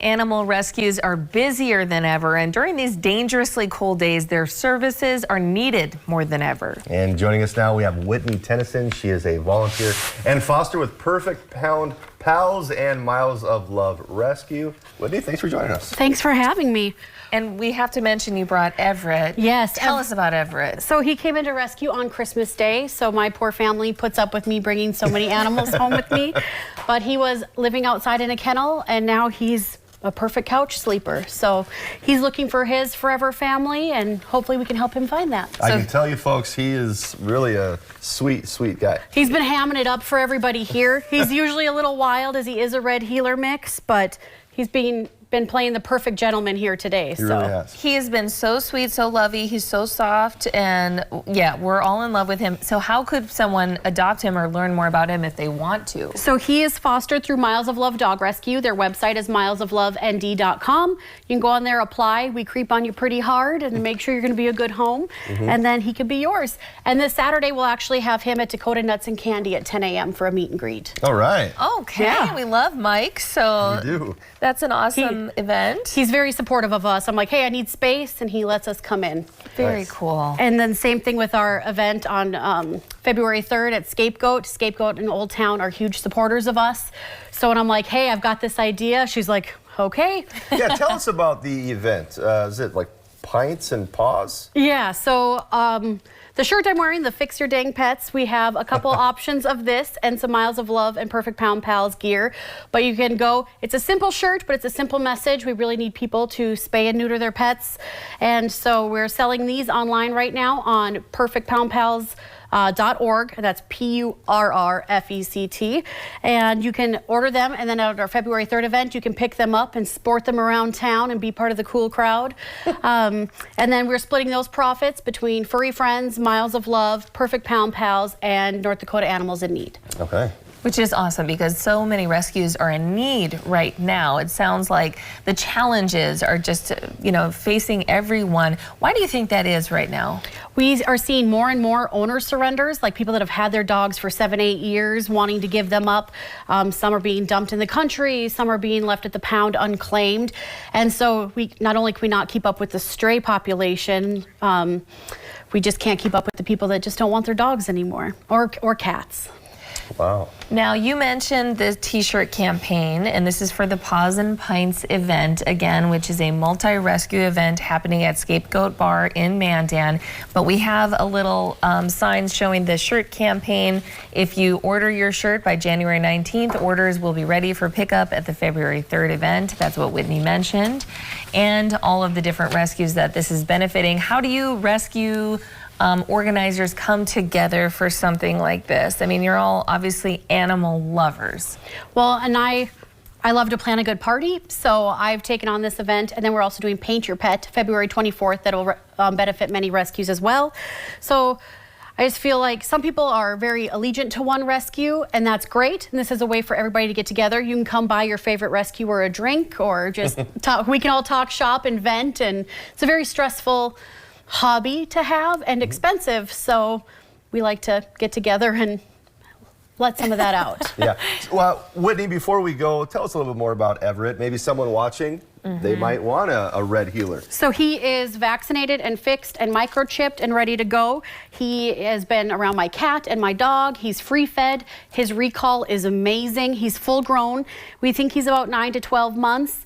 Animal rescues are busier than ever, and during these dangerously cold days, their services are needed more than ever. And joining us now, we have Whitney Tennyson. She is a volunteer and foster with Perfect Pound Pals and Miles of Love Rescue. Whitney, thanks for joining us. Thanks for having me. And we have to mention you brought Everett. Yes. Tell us about Everett. So he came into rescue on Christmas Day, so my poor family puts up with me bringing so many animals home with me. But he was living outside in a kennel, and now he's a perfect couch sleeper. So he's looking for his forever family, and hopefully we can help him find that. I can tell you folks, he is really a sweet, sweet guy. He's been hamming it up for everybody here. He's usually a little wild as he is a red heeler mix, but he's been playing the perfect gentleman here today. He really has. He has been so sweet, so lovey. He's so soft, and yeah, we're all in love with him. So how could someone adopt him or learn more about him if they want to? So he is fostered through Miles of Love Dog Rescue. Their website is milesofloveND.com. You can go on there, apply. We creep on you pretty hard and make sure you're going to be a good home, and then he could be yours. And this Saturday, we'll actually have him at Dakota Nuts and Candy at 10 a.m. for a meet and greet. All right. Okay, Yeah. we love Mike, so We do. that's an awesome event. He's very supportive of us. I'm like, hey, I need space, and he lets us come in. Very Nice. cool. And then same thing with our event on February 3rd at Scapegoat. Scapegoat and Old Town are huge supporters of us. So when I'm like, hey, I've got this idea, she's like, okay. Yeah, tell us about the event. Is it like pints and paws? Yeah, so the shirt I'm wearing, the Fix Your Dang Pets, we have a couple options of this and some Miles of Love and Perfect Pound Pals gear. But you can go, it's a simple shirt, but it's a simple message. We really need people to spay and neuter their pets. And so we're selling these online right now on perfectpoundpals.org. That's PURRFECT. And you can order them, and then at our February 3rd event, you can pick them up and sport them around town and be part of the cool crowd. And then we're splitting those profits between Furry Friends, Miles of Love, Perfect Pound Pals, and North Dakota Animals in Need. Okay. Which is awesome because so many rescues are in need right now. It sounds like the challenges are just, facing everyone. Why do you think that is right now? We are seeing more and more owner surrenders, like people that have had their dogs for 7-8 years wanting to give them up. Some are being dumped in the country, some are being left at the pound unclaimed. And so we not only can we not keep up with the stray population, we just can't keep up with the people that just don't want their dogs anymore, or cats. Wow. Now, you mentioned the t-shirt campaign, and this is for the Paws and Pints event, again, which is a multi-rescue event happening at Scapegoat Bar in Mandan. But we have a little sign showing the shirt campaign. If you order your shirt by January 19th, orders will be ready for pickup at the February 3rd event. That's what Whitney mentioned. And all of the different rescues that this is benefiting. How do you rescue organizers come together for something like this? I mean, you're all obviously animal lovers. Well, and I love to plan a good party, so I've taken on this event, and then we're also doing Paint Your Pet February 24th that will benefit many rescues as well. So I just feel like some people are very allegiant to one rescue, and that's great. And this is a way for everybody to get together. You can come buy your favorite rescuer a drink, or just talk. We can all talk shop and vent, and it's a very stressful hobby to have and expensive, so we like to get together and let some of that out. Yeah. Well, Whitney, before we go, tell us a little bit more about Everett. Maybe someone watching, they might want a red heeler. So he is vaccinated and fixed and microchipped and ready to go. He has been around my cat and my dog. He's free fed. His recall is amazing. He's full grown. We think he's about 9 to 12 months.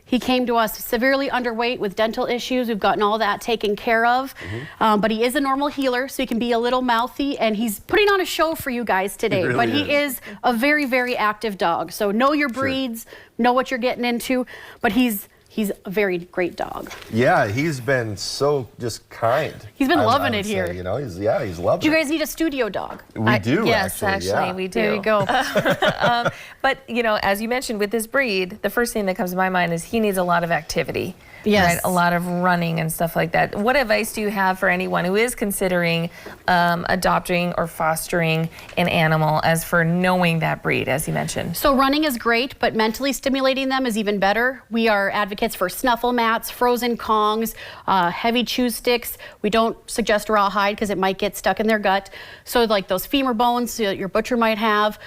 He came to us severely underweight with dental issues. We've gotten all that taken care of. But he is a normal heeler, so he can be a little mouthy, and he's putting on a show for you guys today. He really but he is a very, very active dog. So know your breeds, know what you're getting into, but he's a very great dog. Yeah, he's been so just kind. He's been loving I would it here. say, he's loving Do you it. guys need a studio dog? We do, yes, actually, we do. There you go. But, as you mentioned, with this breed, the first thing that comes to my mind is he needs a lot of activity. Yes. Right? A lot of running and stuff like that. What advice do you have for anyone who is considering adopting or fostering an animal as for knowing that breed, as you mentioned? So running is great, but mentally stimulating them is even better. We are advocates for snuffle mats, frozen Kongs, heavy chew sticks. We don't suggest rawhide because it might get stuck in their gut. So like those femur bones that your butcher might have.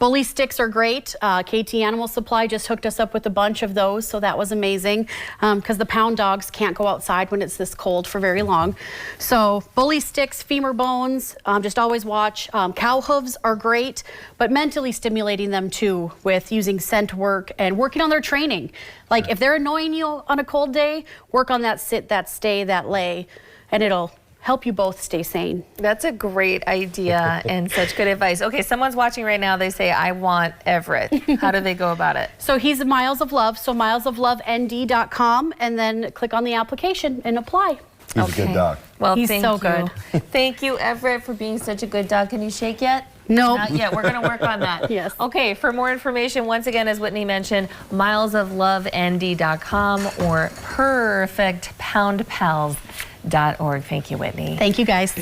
Bully sticks are great. KT Animal Supply just hooked us up with a bunch of those, so that was amazing because the pound dogs can't go outside when it's this cold for very long. So bully sticks, femur bones, just always watch. Cow hooves are great, but mentally stimulating them too with using scent work and working on their training. Like if they're annoying you on a cold day, work on that sit, that stay, that lay, and it'll help you both stay sane. That's a great idea and such good advice. Okay, someone's watching right now. They say, I want Everett. How do they go about it? So he's Miles of Love, so milesoflovend.com, and then click on the application and apply. He's a good dog. Well, He's thank so you. good. Thank you, Everett, for being such a good dog. Can you shake yet? Nope. Not yet. We're going to work on that. Yes. Okay, for more information, once again, as Whitney mentioned, milesoflovend.com or perfectpoundpals.org. Thank you, Whitney. Thank you, guys.